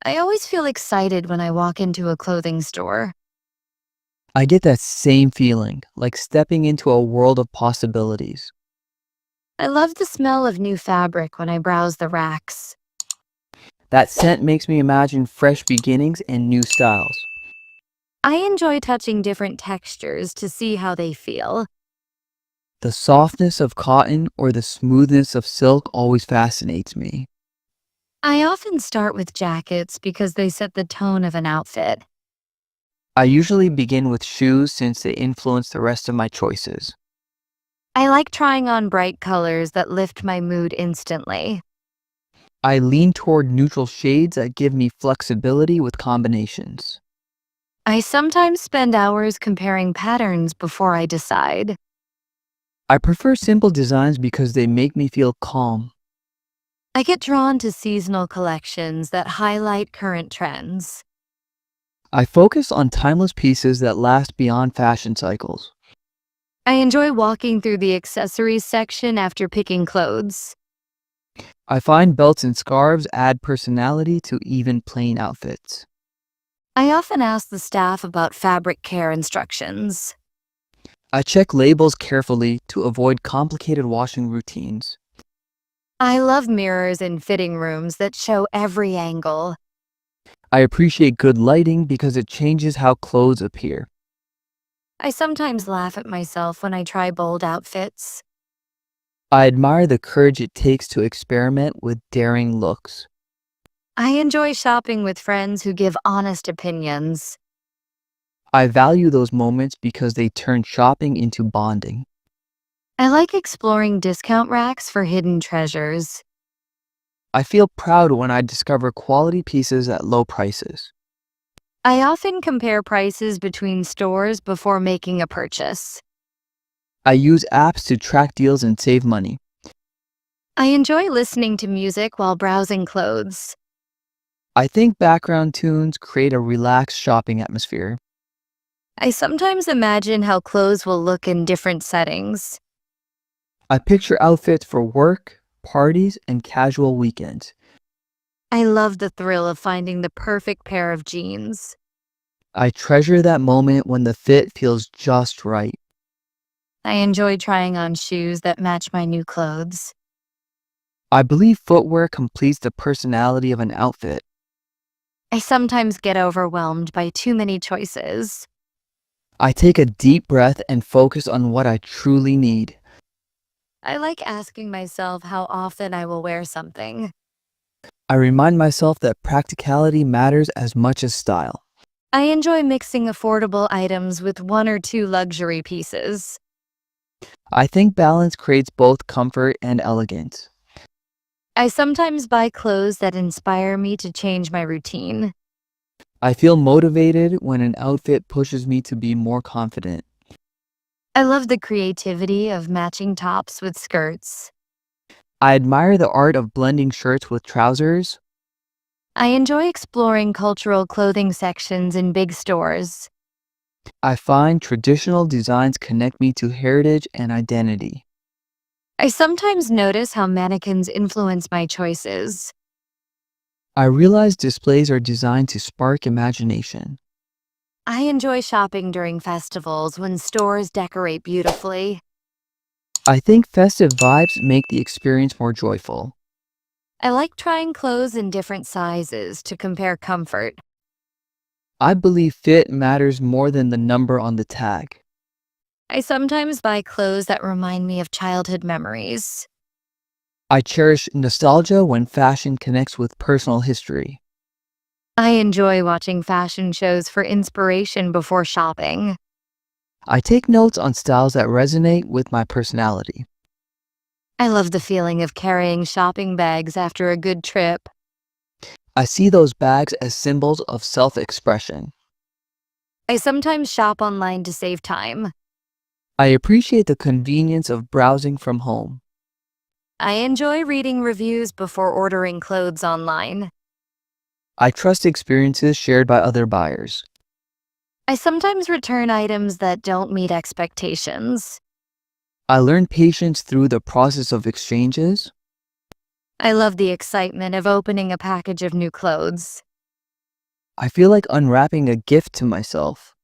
I always feel excited when I walk into a clothing store. I get that same feeling, like stepping into a world of possibilities. I love the smell of new fabric when I browse the racks. That scent makes me imagine fresh beginnings and new styles. I enjoy touching different textures to see how they feel. The softness of cotton or the smoothness of silk always fascinates me. I often start with jackets because they set the tone of an outfit. I usually begin with shoes since they influence the rest of my choices. I like trying on bright colors that lift my mood instantly. I lean toward neutral shades that give me flexibility with combinations. I sometimes spend hours comparing patterns before I decide. I prefer simple designs because they make me feel calm. I get drawn to seasonal collections that highlight current trends. I focus on timeless pieces that last beyond fashion cycles. I enjoy walking through the accessories section after picking clothes. I find belts and scarves add personality to even plain outfits. I often ask the staff about fabric care instructions. I check labels carefully to avoid complicated washing routines. I love mirrors in fitting rooms that show every angle. I appreciate good lighting because it changes how clothes appear. I sometimes laugh at myself when I try bold outfits. I admire the courage it takes to experiment with daring looks. I enjoy shopping with friends who give honest opinions. I value those moments because they turn shopping into bonding. I like exploring discount racks for hidden treasures. I feel proud when I discover quality pieces at low prices. I often compare prices between stores before making a purchase. I use apps to track deals and save money. I enjoy listening to music while browsing clothes. I think background tunes create a relaxed shopping atmosphere. I sometimes imagine how clothes will look in different settings. I picture outfits for work, parties, and casual weekends. I love the thrill of finding the perfect pair of jeans. I treasure that moment when the fit feels just right. I enjoy trying on shoes that match my new clothes. I believe footwear completes the personality of an outfit. I sometimes get overwhelmed by too many choices. I take a deep breath and focus on what I truly need. I like asking myself how often I will wear something. I remind myself that practicality matters as much as style. I enjoy mixing affordable items with one or two luxury pieces. I think balance creates both comfort and elegance. I sometimes buy clothes that inspire me to change my routine. I feel motivated when an outfit pushes me to be more confident. I love the creativity of matching tops with skirts. I admire the art of blending shirts with trousers. I enjoy exploring cultural clothing sections in big stores. I find traditional designs connect me to heritage and identity. I sometimes notice how mannequins influence my choices. I realize displays are designed to spark imagination. I enjoy shopping during festivals when stores decorate beautifully. I think festive vibes make the experience more joyful. I like trying clothes in different sizes to compare comfort. I believe fit matters more than the number on the tag. I sometimes buy clothes that remind me of childhood memories. I cherish nostalgia when fashion connects with personal history. I enjoy watching fashion shows for inspiration before shopping. I take notes on styles that resonate with my personality. I love the feeling of carrying shopping bags after a good trip. I see those bags as symbols of self-expression. I sometimes shop online to save time. I appreciate the convenience of browsing from home. I enjoy reading reviews before ordering clothes online. I trust experiences shared by other buyers. I sometimes return items that don't meet expectations. I learn patience through the process of exchanges. I love the excitement of opening a package of new clothes. I feel like unwrapping a gift to myself.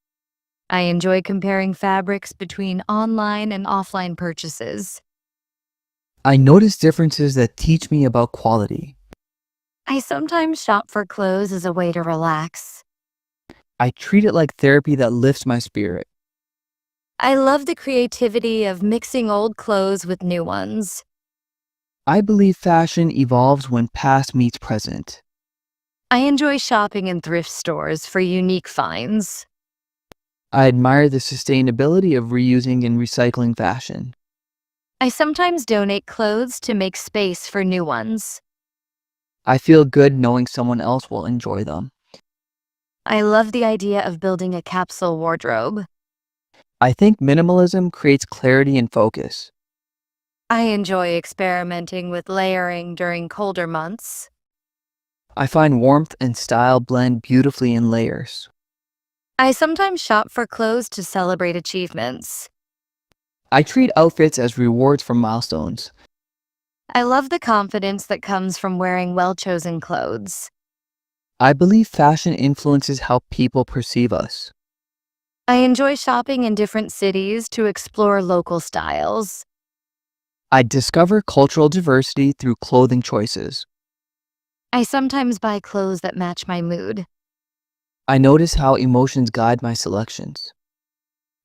I enjoy comparing fabrics between online and offline purchases. I notice differences that teach me about quality. I sometimes shop for clothes as a way to relax. I treat it like therapy that lifts my spirit. I love the creativity of mixing old clothes with new ones. I believe fashion evolves when past meets present. I enjoy shopping in thrift stores for unique finds. I admire the sustainability of reusing and recycling fashion. I sometimes donate clothes to make space for new ones. I feel good knowing someone else will enjoy them. I love the idea of building a capsule wardrobe. I think minimalism creates clarity and focus. I enjoy experimenting with layering during colder months. I find warmth and style blend beautifully in layers. I sometimes shop for clothes to celebrate achievements. I treat outfits as rewards for milestones. I love the confidence that comes from wearing well-chosen clothes. I believe fashion influences how people perceive us. I enjoy shopping in different cities to explore local styles. I discover cultural diversity through clothing choices. I sometimes buy clothes that match my mood. I notice how emotions guide my selections.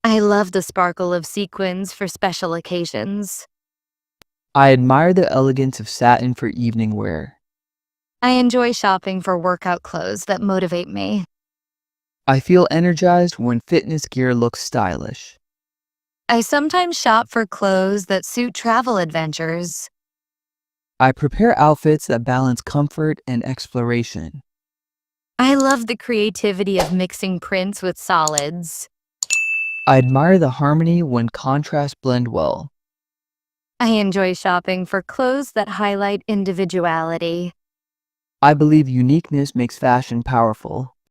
I love the sparkle of sequins for special occasions. I admire the elegance of satin for evening wear. I enjoy shopping for workout clothes that motivate me. I feel energized when fitness gear looks stylish. I sometimes shop for clothes that suit travel adventures. I prepare outfits that balance comfort and exploration. I love the creativity of mixing prints with solids. I admire the harmony when contrasts blend well. I enjoy shopping for clothes that highlight individuality. I believe uniqueness makes fashion powerful.